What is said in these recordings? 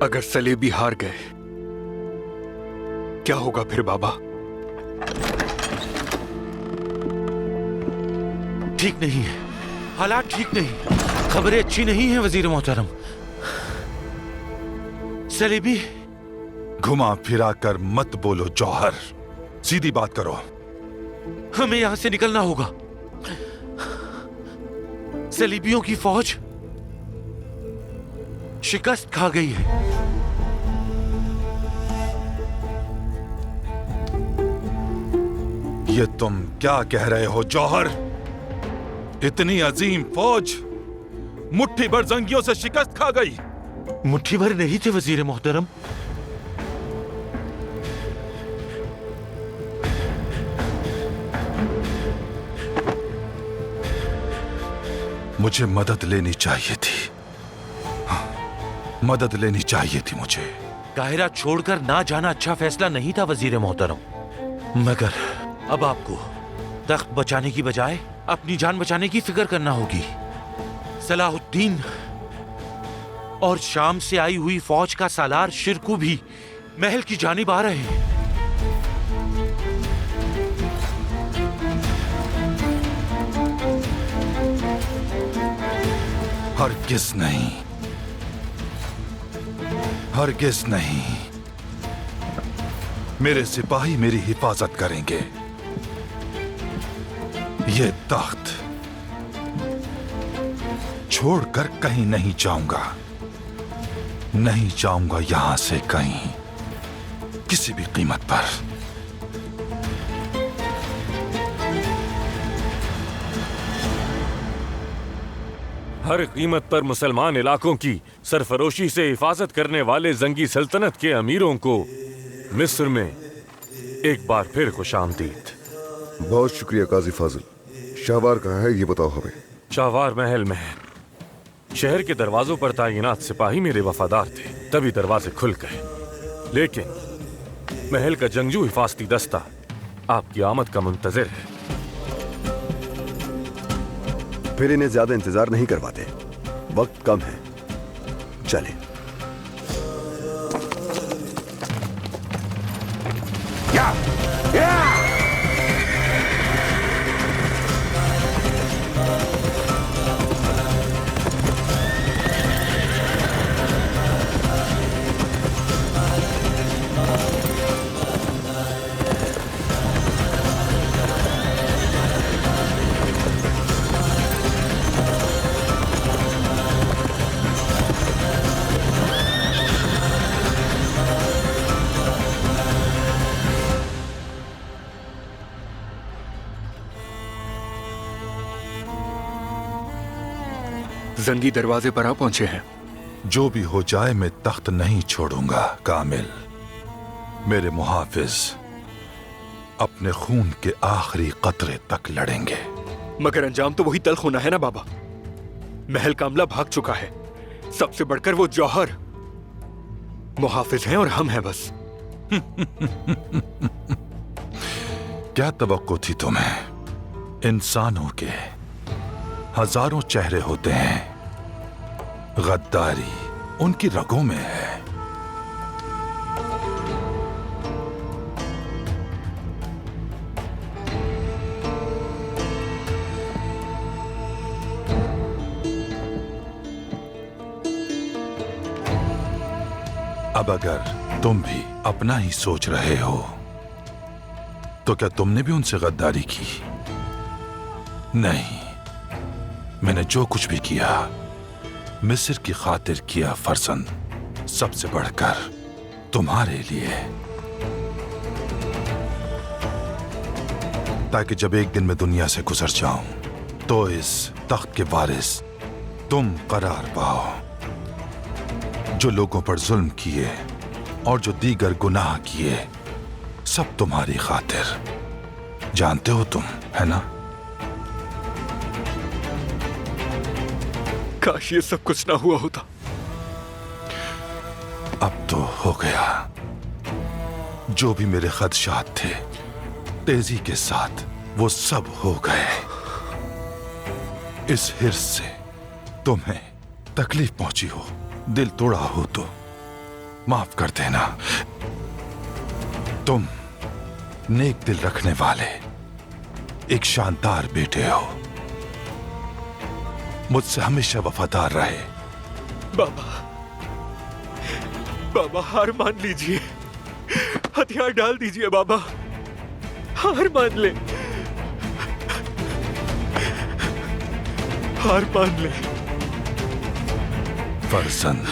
अगर सलेबी हार गए क्या होगा फिर बाबा? ठीक नहीं है, हालात ठीक नहीं, खबरें अच्छी नहीं है वजीर मोहतरम। सलेबी। घुमा फिरा कर मत बोलो जौहर, सीधी बात करो। हमें यहां से निकलना होगा। सलीबियों की फौज शिकस्त खा गई है। ये तुम क्या कह रहे हो जौहर? इतनी अजीम फौज मुट्ठी भर जंगियों से शिकस्त खा गई? मुट्ठी भर नहीं थे वजीर मोहतरम। मुझे मदद लेनी चाहिए थी। मदद लेनी चाहिए थी मुझे। काहिरा छोड़कर ना जाना अच्छा फैसला नहीं था वजीर मोहतरम, मगर अब आपको तख्त बचाने की बजाय अपनी जान बचाने की फिक्र करना होगी। सलाहुद्दीन और शाम से आई हुई फौज का सालार शिरकू भी महल की जानिब आ रहे हैं। हरगिज़ नहीं, हरगिज़ नहीं। मेरे सिपाही मेरी हिफाजत करेंगे। ये तख्त छोड़कर कहीं नहीं जाऊंगा, नहीं जाऊंगा यहां से कहीं, किसी भी कीमत पर। हर कीमत पर मुसलमान इलाकों की सरफरोशी से हिफाजत करने वाले जंगी सल्तनत के अमीरों को मिस्र में एक बार फिर खुशामदीद। बहुत शुक्रिया काजी फाजिल। शाहवार कहाँ है ये बताओ हमें। शाहवार महल में है। शहर के दरवाजों पर तैनात सिपाही मेरे वफादार थे, तभी दरवाजे खुल गए। लेकिन महल का जंगजू हिफाजती दस्ता आपकी आमद का मुंतजिर है। फिर इन्हें ज्यादा इंतजार नहीं करवाते, वक्त कम है, चले। या, या! जंगी दरवाजे पर आ पहुंचे हैं। जो भी हो जाए मैं तख्त नहीं छोड़ूंगा कामिल। मेरे मुहाफिज अपने खून के आखिरी कतरे तक लड़ेंगे। मगर अंजाम तो वही तल्ख होना है ना बाबा। महल का अमला भाग चुका है, सबसे बढ़कर वो जौहर। मुहाफिज हैं और हम हैं बस। क्या तवक्को थी तुम्हें? इंसानों के हजारों चेहरे होते हैं, गद्दारी उनकी रगों में है। अब अगर तुम भी अपना ही सोच रहे हो तो क्या तुमने भी उनसे गद्दारी की? नहीं, मैंने जो कुछ भी किया मिस्र की खातिर किया फर्जंद, सबसे बढ़कर तुम्हारे लिए, ताकि जब एक दिन मैं दुनिया से गुजर जाऊं तो इस तख्त के वारिस तुम करार पाओ। जो लोगों पर जुल्म किए और जो दीगर गुनाह किए, सब तुम्हारी खातिर। जानते हो तुम, है ना? काश ये सब कुछ ना हुआ होता। अब तो हो गया। जो भी मेरे खदशात थे तेजी के साथ वो सब हो गए। इस हिर्स से तुम्हें तकलीफ पहुंची हो, दिल तोड़ा हो तो माफ कर देना। तुम नेक दिल रखने वाले एक शानदार बेटे हो, मुझसे हमेशा वफादार रहे। बाबा, बाबा हार मान लीजिए, हथियार डाल दीजिए बाबा, हार मान ले, हार मान ले। फर्जंद,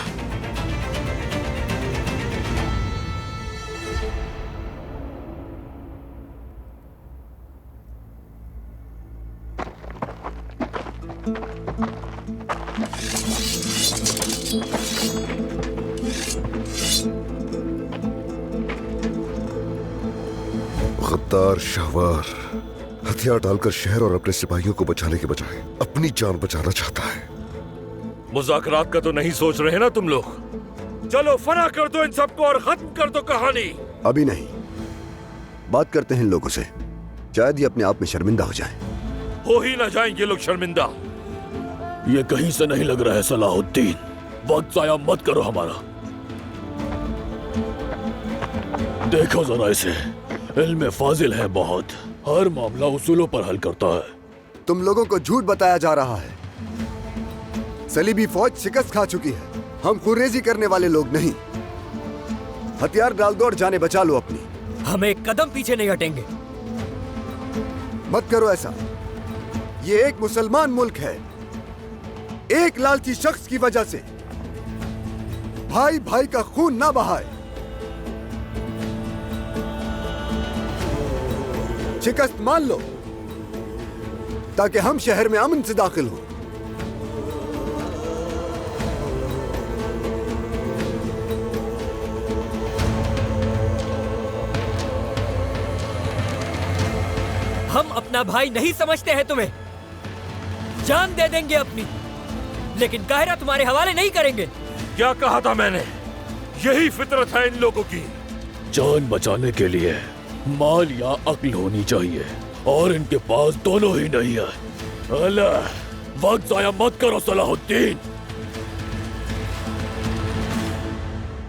गद्दार शाहवार हथियार डालकर शहर और अपने सिपाहियों को बचाने के बजाय अपनी जान बचाना चाहता है। मुज़ाकरात का तो नहीं सोच रहे ना तुम लोग? चलो फना कर दो इन सबको और खत्म कर दो कहानी। अभी नहीं, बात करते हैं इन लोगों से, शायद ये अपने आप में शर्मिंदा हो जाए। हो ही ना जाएंगे लोग शर्मिंदा। ये कहीं से नहीं लग रहा है सलाहुद्दीन, वक्त जाया मत करो हमारा। देखो जरा इसे, इल्म फाजिल है बहुत, हर मामला उसूलों पर हल करता है। तुम लोगों को झूठ बताया जा रहा है। सलीबी फौज शिकस्त खा चुकी है, हम खुरेजी करने वाले लोग नहीं। हथियार डाल दो और जाने बचा लो अपनी। हम एक कदम पीछे नहीं हटेंगे। मत करो ऐसा, ये एक मुसलमान मुल्क है। एक लालची शख्स की वजह से भाई भाई का खून ना बहाए। शिकस्त मान लो ताकि हम शहर में अमन से दाखिल हो। हम अपना भाई नहीं समझते हैं तुम्हें, जान दे देंगे अपनी, लेकिन काहिरा तुम्हारे हवाले नहीं करेंगे। क्या कहा था मैंने? यही फितरत है इन लोगों की। जान बचाने के लिए माल या अक्ल होनी चाहिए, और इनके पास दोनों ही नहीं है। अल्लाह, वक्त जाया मत करो सलाहुद्दीन।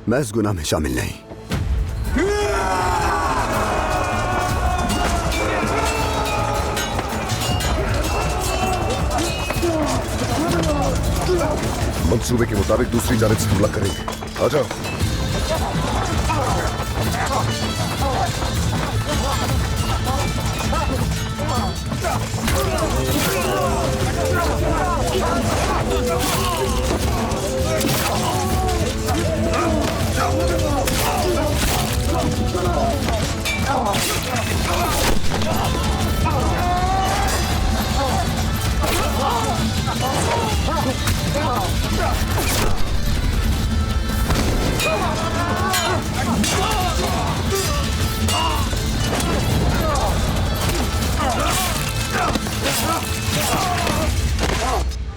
मैं इस गुनाह में शामिल नहीं। मंसूबे के मुताबिक दूसरी जानिब से हमला करेंगे। आ जाओ।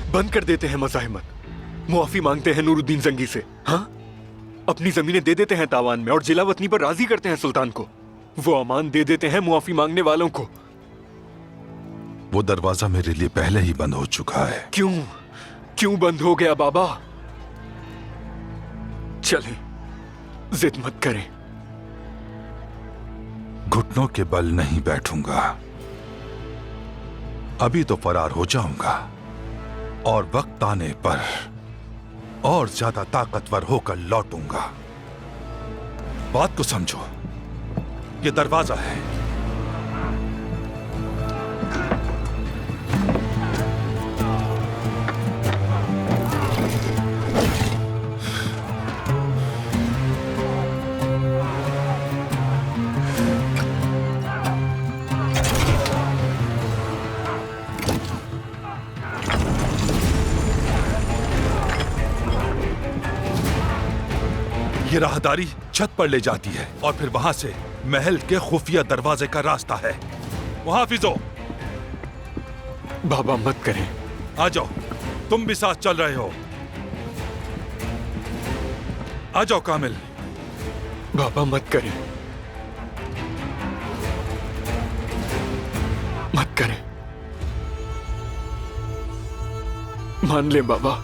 बंद कर देते हैं मज़ाहिमत, मुआफी मांगते हैं नूरुद्दीन जंगी से। हाँ, अपनी जमीनें दे देते हैं तावान में और जिला वतनी पर राजी करते हैं सुल्तान को। वो अमान दे देते हैं मुआफी मांगने वालों को। वो दरवाजा मेरे लिए पहले ही बंद हो चुका है। क्यों क्यों बंद हो गया बाबा? चलें, जिद मत करें। घुटनों के बल नहीं बैठूंगा। अभी तो फरार हो जाऊंगा और वक्त आने पर और ज्यादा ताकतवर होकर लौटूंगा। बात को समझो, ये दरवाजा है। ये राहदारी छत पर ले जाती है और फिर वहां से महल के खुफिया दरवाजे का रास्ता है। मुहाफिजो, बाबा मत करें। आ जाओ, तुम भी साथ चल रहे हो। आ जाओ कामिल। बाबा मत करें, मत करें। मान ले बाबा।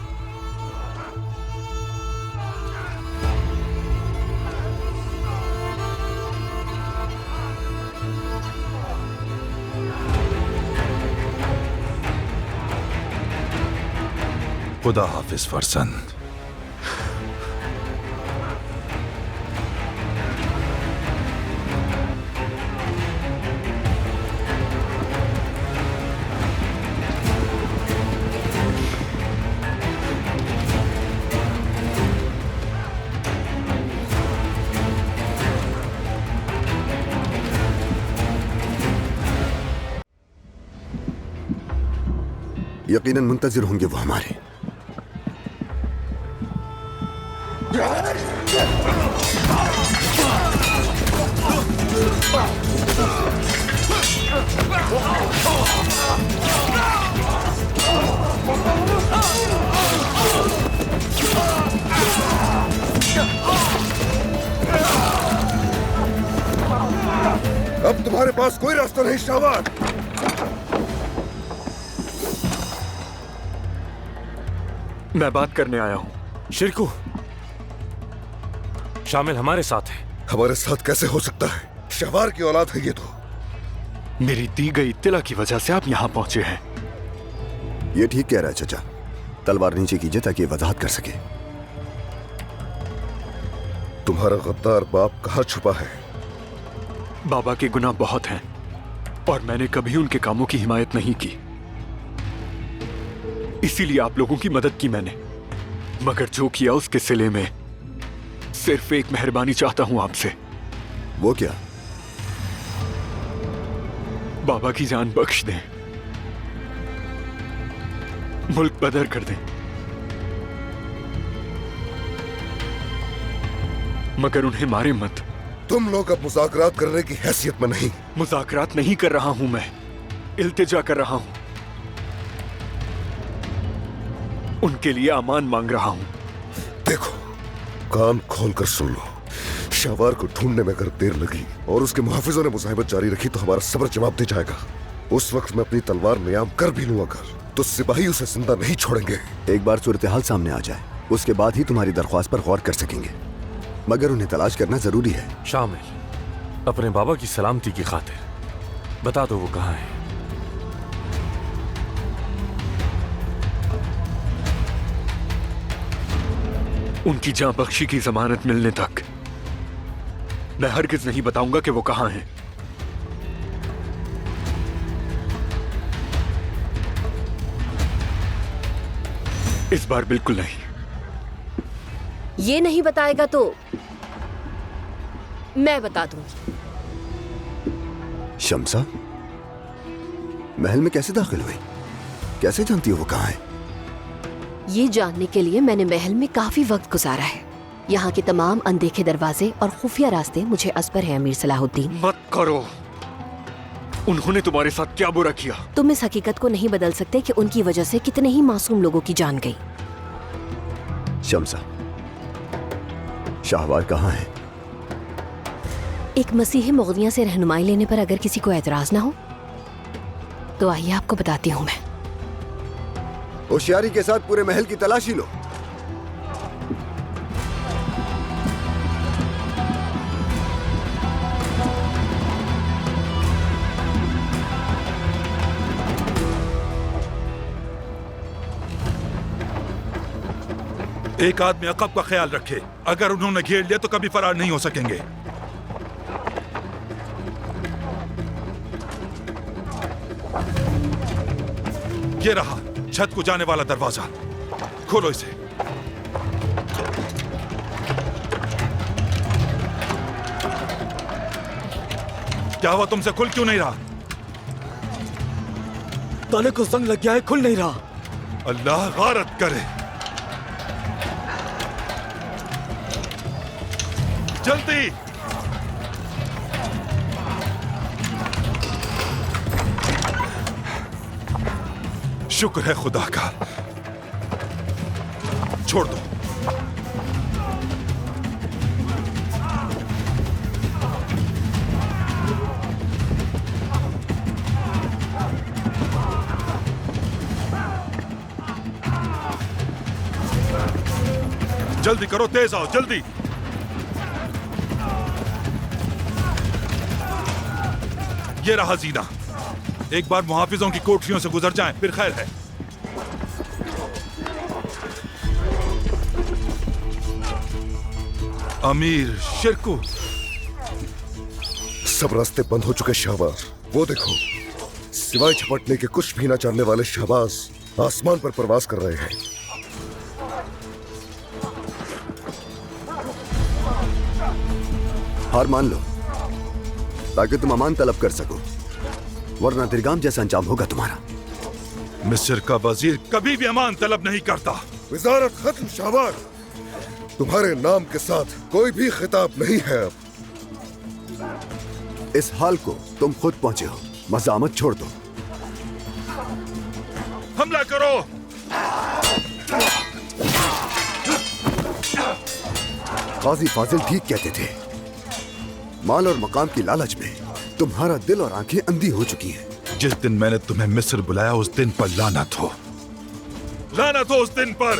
खुदा हाफिज फरजंद। यकीनन मुंतजिर होंगे वो हमारे। अब तुम्हारे पास कोई रास्ता नहीं शाहवार। मैं बात करने आया हूं। शिरकू, शामिल हमारे साथ है। हमारे साथ कैसे हो सकता है? शहवार की औलाद है ये तो। मेरी दी गई इत्तला की वजह से आप यहां पहुंचे हैं। ये ठीक कह रहा है चचा। तलवार नीचे कीजिए ताकि ये वजाहत कर सके। तुम्हारा गद्दार बाप कहाँ छुपा है? बाबा के गुनाह बहुत हैं और मैंने कभी उनके कामों की हिमायत नहीं की, इसीलिए आप लोगों की मदद की मैंने। मगर जो किया उसके सिले में सिर्फ एक मेहरबानी चाहता हूं आपसे। वो क्या? बाबा की जान बख्श दें, मुल्क बदर कर दें, मगर उन्हें मारे मत। तुम लोग अब मुज़ाकरात करने की हैसियत में नहीं। मुज़ाकरात नहीं कर रहा हूं मैं, इल्तिजा कर रहा हूं। उनके लिए अमान मांग रहा हूं। देखो, कान खोलकर सुन लो। शहवार को ढूंढने में अगर देर लगी और उसके मुहाफिजों ने मुज़ाहिमत जारी रखी तो हमारा सब्र जवाब दे जाएगा। उस वक्त मैं अपनी तलवार नियाम कर भी लूं अगर, तो सिपाही उसे जिंदा नहीं छोड़ेंगे। एक बार सूरत हाल सामने आ जाए उसके बाद ही तुम्हारी दरख्वास्त पर गौर कर सकेंगे, मगर उन्हें तलाश करना जरूरी है। शामिल, अपने बाबा की सलामती की खातिर बता दो वो कहाँ है। उनकी जान बख्शी की जमानत मिलने तक मैं हरगिज नहीं बताऊंगा कि वो कहां हैं। इस बार बिल्कुल नहीं। ये नहीं बताएगा तो मैं बता दूंगी। शम्सा महल में कैसे दाखिल हुई? कैसे जानती हो वो कहाँ है? ये जानने के लिए मैंने महल में काफी वक्त गुजारा है। यहाँ के तमाम अनदेखे दरवाजे और खुफिया रास्ते मुझे असबर है अमीर सलाहुद्दीन। मत करो। उन्होंने तुम्हारे साथ क्या बुरा किया? तुम इस हकीकत को नहीं बदल सकते कि उनकी वजह से कितने ही मासूम लोगों की जान गई। शम्सा, शाहवार कहाँ है? एक मसीही मुग़निया से रहनुमाई लेने पर अगर किसी को एतराज ना हो तो आइए आपको बताती हूँ मैं। होशियारी के साथ पूरे महल की तलाशी लो। एक आदमी अकब का ख्याल रखे। अगर उन्होंने घेर लिया तो कभी फरार नहीं हो सकेंगे। ये रहा छत को जाने वाला दरवाजा। खोलो इसे। क्या हुआ, तुमसे खुल क्यों नहीं रहा? ताले को जंग लग गया है, खुल नहीं रहा। अल्लाह गारत करे। जल्दी। शुक्र है खुदा का। छोड़ दो। जल्दी करो, तेज आओ, जल्दी। ये रहा जीना। एक बार मुहाफिजों की कोठरियों से गुजर जाएं, फिर खैर है। अमीर शिरकू, सब रास्ते बंद हो चुके शहबाज। वो देखो, सिवाय झपटने के कुछ भी ना जानने वाले शहबाज आसमान पर प्रवास कर रहे हैं। हार मान लो ताकि तुम अमान तलब कर सको, वरना दिरगाम जैसा अंजाम होगा तुम्हारा। मिस्र का वजीर कभी भी अमान तलब नहीं करता। वजारत खत्म शहबाज, तुम्हारे नाम के साथ कोई भी खिताब नहीं है अब। इस हाल को तुम खुद पहुंचे हो, मज़ामत छोड़ दो। हमला करो। काजी फाजिल ठीक कहते थे, माल और मकाम की लालच में तुम्हारा दिल और आंखें अंधी हो चुकी हैं। जिस दिन मैंने तुम्हें मिस्र बुलाया उस दिन पर लानत हो, लानत हो उस दिन पर।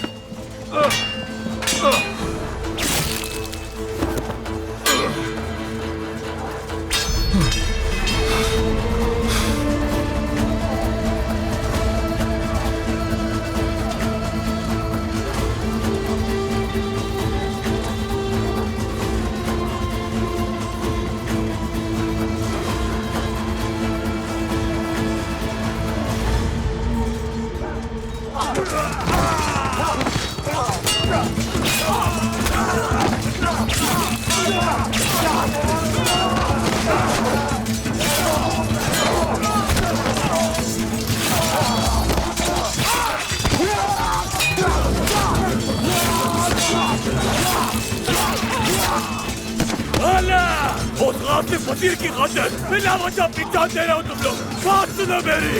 उस गासिब वजीर की खातिर बिला वजह अपनी जान दे रहे हो तुम लोग। बात सुनो मेरी,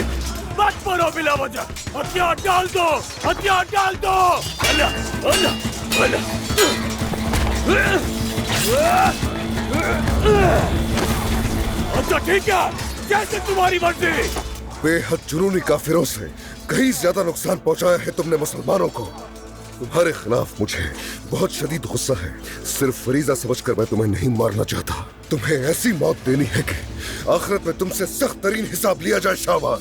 मत मरो बिला वजह। हथियार डाल दो, हथियार डाल दो। अल्लाह अल्लाह अल्लाह। अच्छा ठीक है, जैसे तुम्हारी मर्जी। बेहद जुनूनी काफिरों से कहीं ज्यादा नुकसान पहुंचाया है तुमने मुसलमानों को। तुम्हारे खिलाफ मुझे बहुत शदीद गुस्सा है। सिर्फ फरीजा समझकर मैं तुम्हें नहीं मारना चाहता, तुम्हें ऐसी मौत देनी है कि आखिरत में तुमसे सख्त तरीन हिसाब लिया जाए शाहबाज।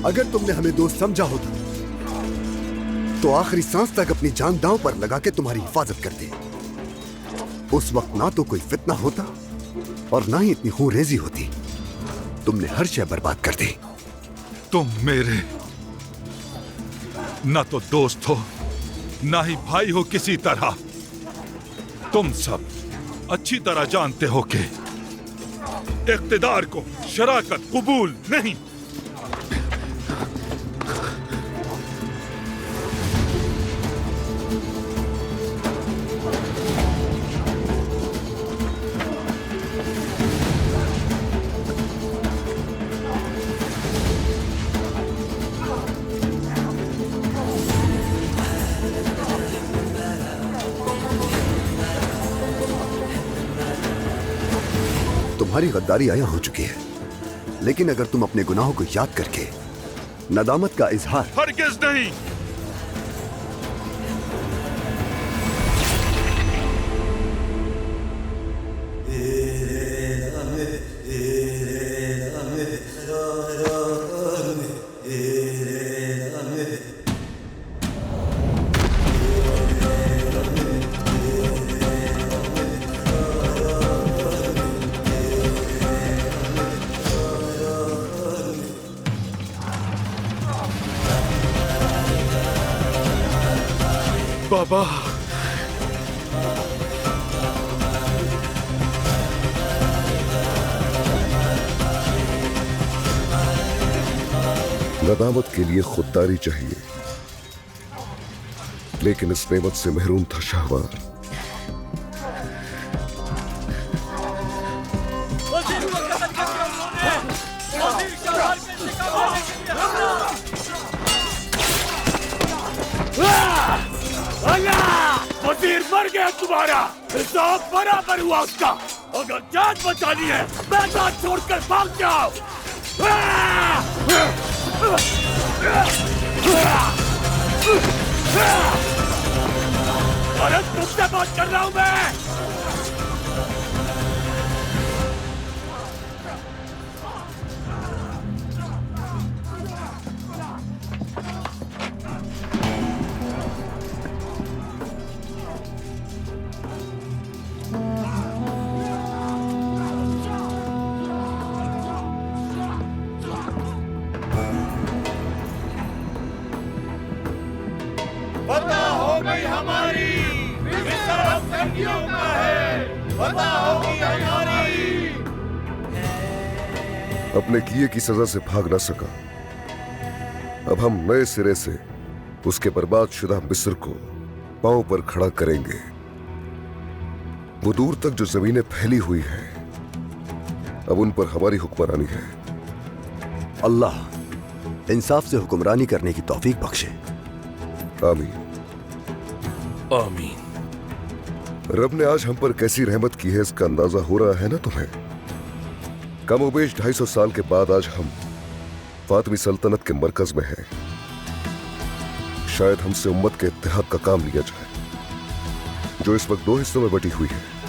अगर तुमने हमें दोस्त समझा होता तो आखिरी सांस तक अपनी जान दांव पर लगा के तुम्हारी हिफाजत करते। उस वक्त ना तो कोई फितना होता और ना ही इतनी खूनरेजी होती। तुमने हर शय बर्बाद कर दी। तुम मेरे ना तो दोस्त हो ना ही भाई हो किसी तरह। तुम सब अच्छी तरह जानते हो कि इख्तिदार को शराकत कबूल नहीं। तुम्हारी गद्दारी आया हो चुकी है, लेकिन अगर तुम अपने गुनाहों को याद करके नदामत का इजहार हरगिज़ नहीं। बाबा, नदामत के लिए खुददारी चाहिए, लेकिन इस नेमत से महरूम था शाहबाज। वजीर मर गया तुम्हारा, हिसाब बराबर हुआ उसका। अगर जान बचानी है मैदान छोड़कर भाग जाओ। अरे तुमसे बात कर रहा हूं मैं। अपने किए की सजा से भाग ना सका। अब हम नए सिरे से उसके बर्बाद शुदा मिस्र को पांव पर खड़ा करेंगे। वो दूर तक जो जमीनें फैली हुई हैं, अब उन पर हमारी हुक्मरानी है। अल्लाह इंसाफ से हुक्मरानी करने की तौफीक बख्शे। आमीन। आमीन। रब ने आज हम पर कैसी रहमत की है, इसका अंदाजा हो रहा है ना तुम्हें? कमोबेश 250 साल के बाद आज हम फातमी सल्तनत के मरकज में हैं। शायद हमसे उम्मत के इत्तेहाद का काम लिया जाए, जो इस वक्त 2 हिस्सों में बटी हुई है।